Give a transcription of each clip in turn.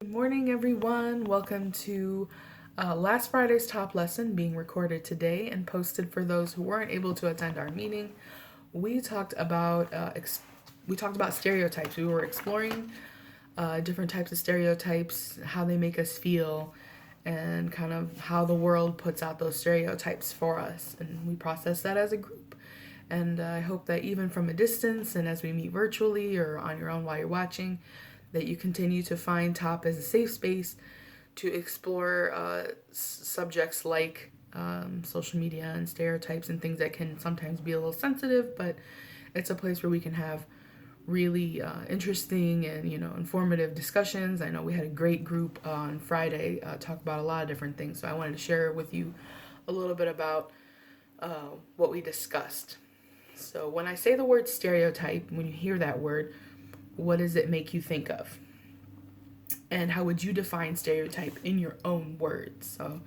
Good morning, everyone. Welcome to last Friday's top lesson being recorded today and posted for those who weren't able to attend our meeting. We talked about stereotypes. We were exploring different types of stereotypes, how they make us feel, and kind of how the world puts out those stereotypes for us. And we process that as a group. And I hope that even from a distance and as we meet virtually or on your own while you're watching, that you continue to find TOP as a safe space to explore subjects like social media and stereotypes and things that can sometimes be a little sensitive, but it's a place where we can have really interesting and informative discussions. I know we had a great group on Friday talk about a lot of different things, so I wanted to share with you a little bit about what we discussed. So when I say the word stereotype, when you hear that word, what does it make you think of? And how would you define stereotype in your own words? So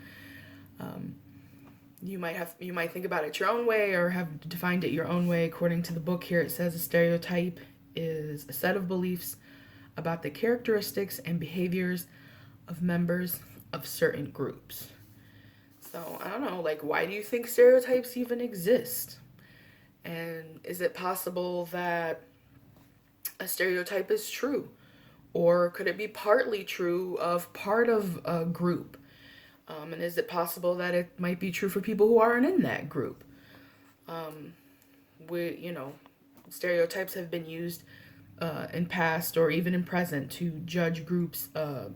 you might think about it your own way or have defined it your own way. According to the book here, it says a stereotype is a set of beliefs about the characteristics and behaviors of members of certain groups. So I don't know, like, why do you think stereotypes even exist? And is it possible that a stereotype is true? Or could it be partly true of part of a group? And is it possible that it might be true for people who aren't in that group? Stereotypes have been used in past or even in present to judge groups of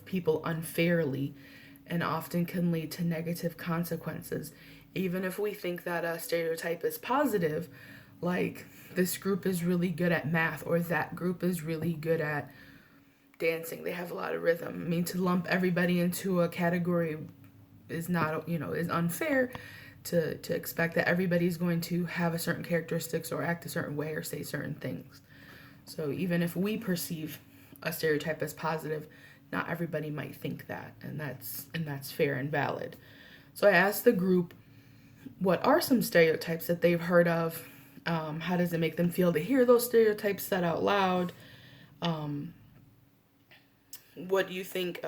people unfairly and often can lead to negative consequences. Even if we think that a stereotype is positive, like this group is really good at math or that group is really good at dancing, they have a lot of rhythm. I mean, to lump everybody into a category is not, is unfair to expect that everybody's going to have a certain characteristics or act a certain way or say certain things. So even if we perceive a stereotype as positive, not everybody might think that, and that's fair and valid. So I asked the group, what are some stereotypes that they've heard of? How does it make them feel to hear those stereotypes said out loud? What do you think?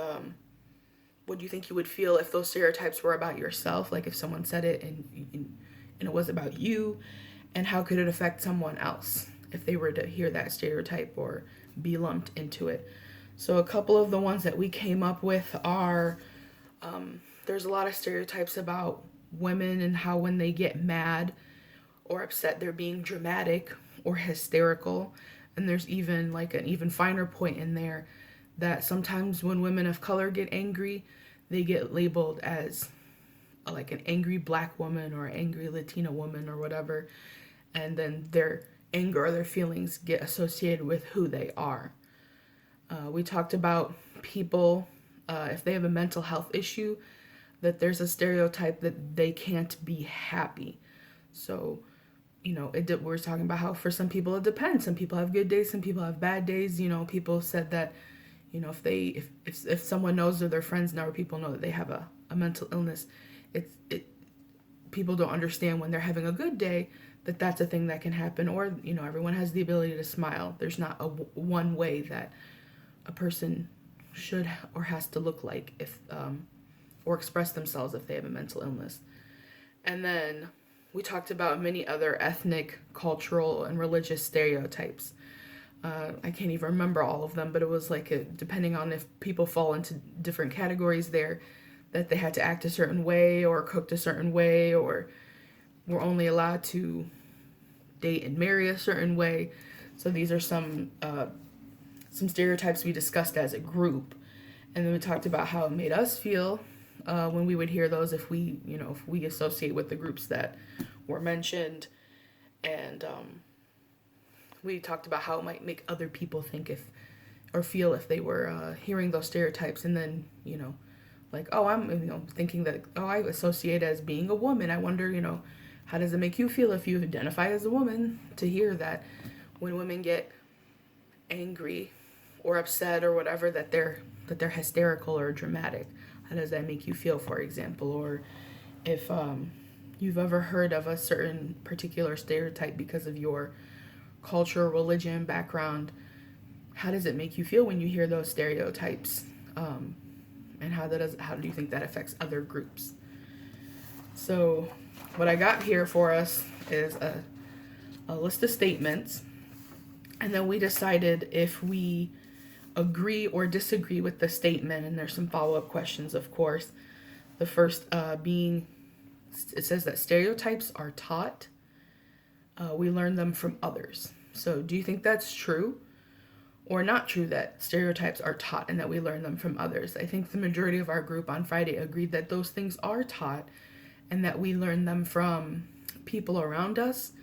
What do you think you would feel if those stereotypes were about yourself? Like if someone said it and it was about you, and how could it affect someone else if they were to hear that stereotype or be lumped into it? So a couple of the ones that we came up with are there's a lot of stereotypes about women and how when they get mad or upset they're being dramatic or hysterical. And there's even like an even finer point in there that sometimes when women of color get angry, they get labeled as like an angry black woman or angry Latina woman or whatever, and then their anger or their feelings get associated with who they are. We talked about people, if they have a mental health issue, that there's a stereotype that they can't be happy. So, we're talking about how for some people it depends. Some people have good days, some people have bad days. People said that, if someone knows or their friends know or people know that they have a mental illness, people don't understand when they're having a good day that that's a thing that can happen. Or, everyone has the ability to smile. There's not one way that a person should or has to look like if or express themselves if they have a mental illness. And then we talked about many other ethnic, cultural, and religious stereotypes. I can't even remember all of them, but it was like depending on if people fall into different categories there, that they had to act a certain way or cooked a certain way or were only allowed to date and marry a certain way. So these are some stereotypes we discussed as a group. And then we talked about how it made us feel when we would hear those if we associate with the groups that were mentioned. And we talked about how it might make other people think or feel if they were hearing those stereotypes. And then, like, oh, I'm, thinking that, oh, I associate as being a woman. I wonder, how does it make you feel if you identify as a woman to hear that when women get angry or upset or whatever, that they're hysterical or dramatic? How does that make you feel, for example? Or if you've ever heard of a certain particular stereotype because of your culture, religion, background, how does it make you feel when you hear those stereotypes? And how do you think that affects other groups? So what I got here for us is a list of statements, and then we decided if we agree or disagree with the statement, and there's some follow-up questions, of course. The first being, it says that stereotypes are taught. We learn them from others. So do you think that's true or not true that stereotypes are taught and that we learn them from others? I think the majority of our group on Friday agreed that those things are taught and that we learn them from people around us,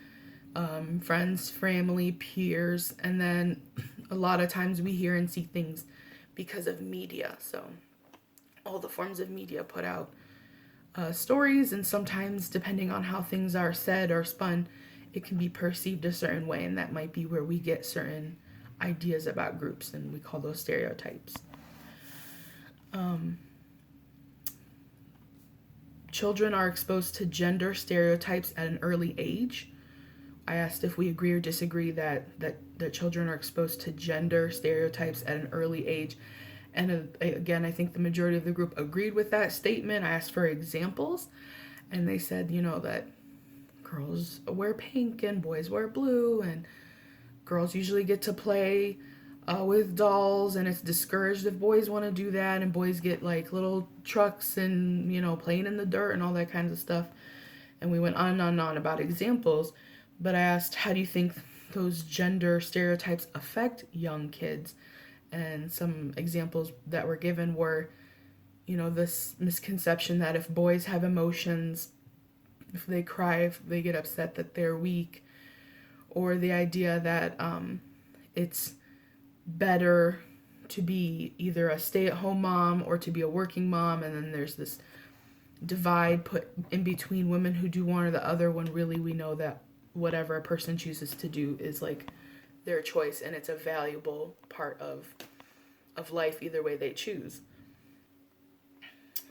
friends, family, peers, and then a lot of times we hear and see things because of media. So all the forms of media put out stories, and sometimes depending on how things are said or spun, it can be perceived a certain way, and that might be where we get certain ideas about groups, and we call those stereotypes. Children are exposed to gender stereotypes at an early age. I asked if we agree or disagree that children are exposed to gender stereotypes at an early age. And again, I think the majority of the group agreed with that statement. I asked for examples, and they said, that girls wear pink and boys wear blue, and girls usually get to play with dolls, and it's discouraged if boys want to do that, and boys get like little trucks and playing in the dirt and all that kinds of stuff. And we went on and on about examples, but I asked, how do you think those gender stereotypes affect young kids? And some examples that were given were, this misconception that if boys have emotions, if they cry, if they get upset, that they're weak, or the idea that it's better to be either a stay-at-home mom or to be a working mom, and then there's this divide put in between women who do one or the other, when really we know that whatever a person chooses to do is like their choice, and it's a valuable part of life either way they choose.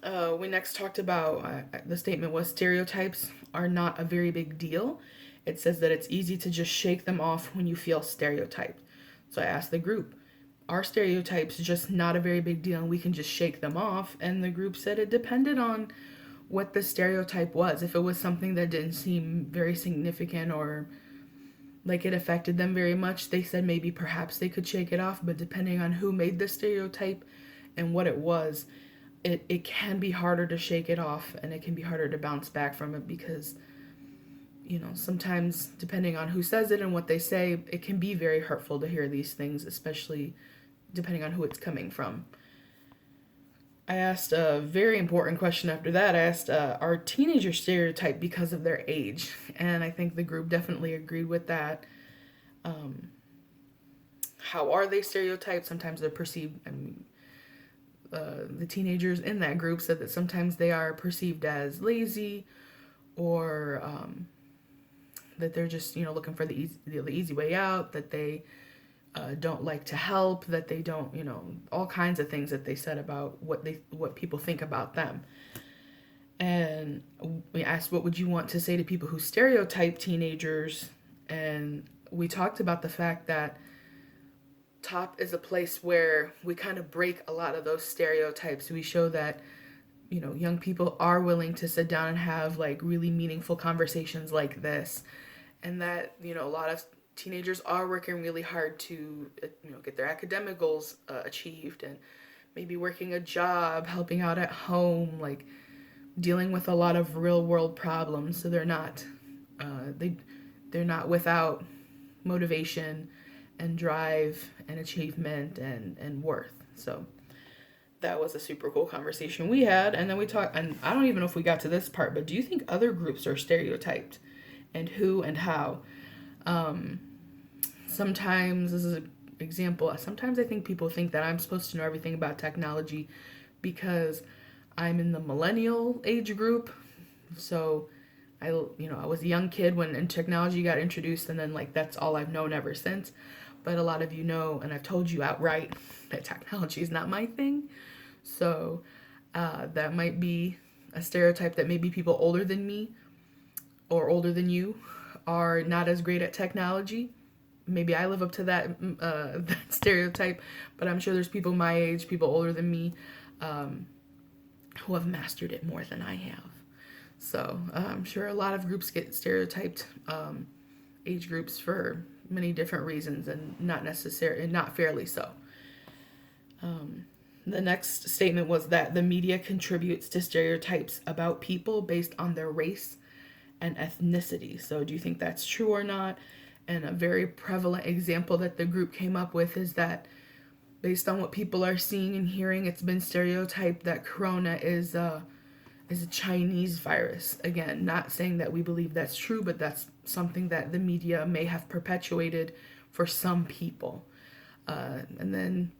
We next talked about, the statement was, stereotypes are not a very big deal. It says that it's easy to just shake them off when you feel stereotyped. So I asked the group, are stereotypes just not a very big deal and we can just shake them off? And the group said it depended on what the stereotype was. If it was something that didn't seem very significant or like it affected them very much, they said maybe perhaps they could shake it off. But depending on who made the stereotype and what it was, it can be harder to shake it off, and it can be harder to bounce back from it, because sometimes depending on who says it and what they say, it can be very hurtful to hear these things, especially depending on who it's coming from. I asked a very important question after that. I asked, are teenagers stereotyped because of their age? And I think the group definitely agreed with that. How are they stereotyped? Sometimes they're perceived, the teenagers in that group said that sometimes they are perceived as lazy, or that they're just, looking for the easy way out, that they don't like to help, that they don't, all kinds of things that they said about what people think about them. And we asked, what would you want to say to people who stereotype teenagers? And we talked about the fact that TOP is a place where we kind of break a lot of those stereotypes. We show that, young people are willing to sit down and have like really meaningful conversations like this. And that, a lot of teenagers are working really hard to, get their academic goals achieved, and maybe working a job, helping out at home, like dealing with a lot of real world problems. So they're not, they're not without motivation and drive and achievement and worth. So that was a super cool conversation we had. And then we talked, and I don't even know if we got to this part, but do you think other groups are stereotyped, and who and how? Sometimes, this is an example, sometimes I think people think that I'm supposed to know everything about technology because I'm in the millennial age group. So I was a young kid when technology got introduced, and then like that's all I've known ever since. But a lot of you know, and I've told you outright, that technology is not my thing. So that might be a stereotype, that maybe people older than me or older than you are not as great at technology. maybe I live up to that, that stereotype, but I'm sure there's people my age, people older than me, who have mastered it more than I have. So I'm sure a lot of groups get stereotyped, age groups, for many different reasons, and not fairly so. The next statement was that the media contributes to stereotypes about people based on their race and ethnicity. So do you think that's true or not? And a very prevalent example that the group came up with is that based on what people are seeing and hearing, it's been stereotyped that corona is a Chinese virus. Again, not saying that we believe that's true, but that's something that the media may have perpetuated for some people. And then,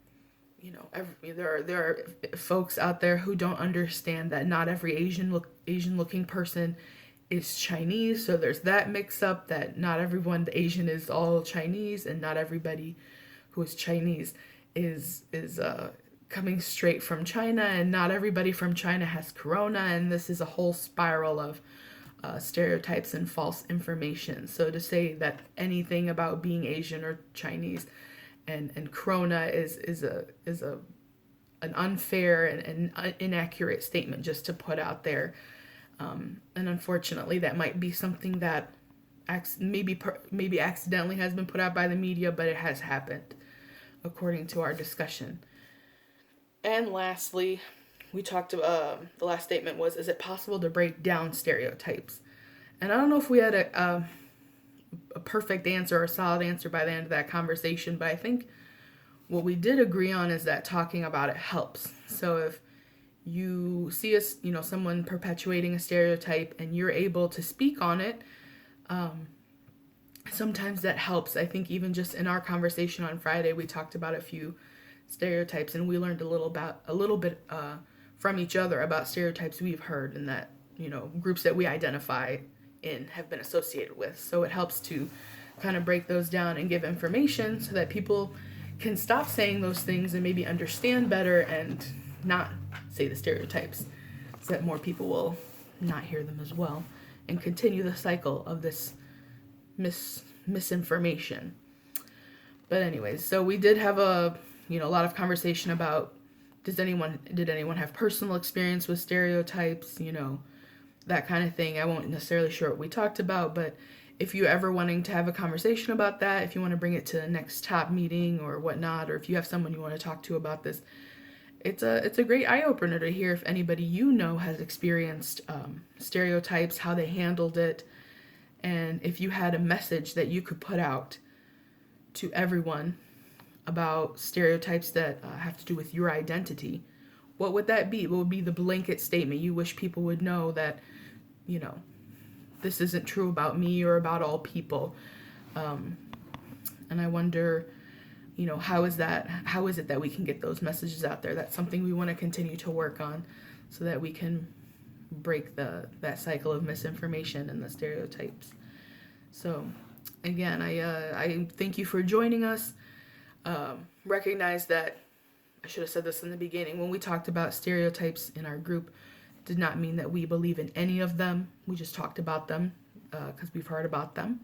there are folks out there who don't understand that not every Asian looking person is Chinese. So there's that mix up, that not everyone Asian is all Chinese, and not everybody who is Chinese is coming straight from China, and not everybody from China has corona, and this is a whole spiral of stereotypes and false information. So to say that anything about being Asian or Chinese and corona is an unfair and inaccurate statement just to put out there. And unfortunately, that might be something that maybe accidentally has been put out by the media, but it has happened, according to our discussion. And lastly, we talked about, the last statement was, is it possible to break down stereotypes? And I don't know if we had a perfect answer or a solid answer by the end of that conversation, but I think what we did agree on is that talking about it helps. So if you see someone perpetuating a stereotype and you're able to speak on it, sometimes that helps. I think even just in our conversation on Friday, we talked about a few stereotypes, and we learned a little bit from each other about stereotypes we've heard and that groups that we identify in have been associated with. So it helps to kind of break those down and give information so that people can stop saying those things and maybe understand better and not say the stereotypes, so that more people will not hear them as well and continue the cycle of this misinformation. But anyways, so we did have a lot of conversation about did anyone have personal experience with stereotypes, that kind of thing. I won't necessarily share what we talked about, but if you ever wanting to have a conversation about that, if you want to bring it to the next top meeting or whatnot, or if you have someone you want to talk to about this, it's a great eye-opener to hear if anybody has experienced stereotypes, how they handled it, and if you had a message that you could put out to everyone about stereotypes that have to do with your identity, what would that be? What would be the blanket statement you wish people would know that, this isn't true about me or about all people? And I wonder, how is it that we can get those messages out there? That's something we want to continue to work on so that we can break that cycle of misinformation and the stereotypes. So again, I thank you for joining us. Recognize that I should have said this in the beginning. When we talked about stereotypes in our group, did not mean that we believe in any of them. We just talked about them because we've heard about them.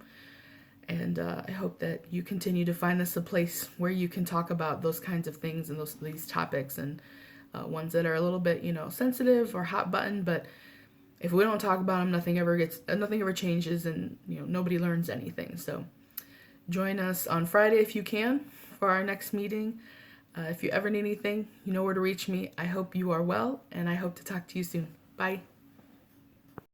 And I hope that you continue to find this a place where you can talk about those kinds of things and these topics, and ones that are a little bit, sensitive or hot button. But if we don't talk about them, nothing ever changes, and nobody learns anything. So join us on Friday if you can for our next meeting. If you ever need anything, you know where to reach me. I hope you are well, and I hope to talk to you soon. Bye.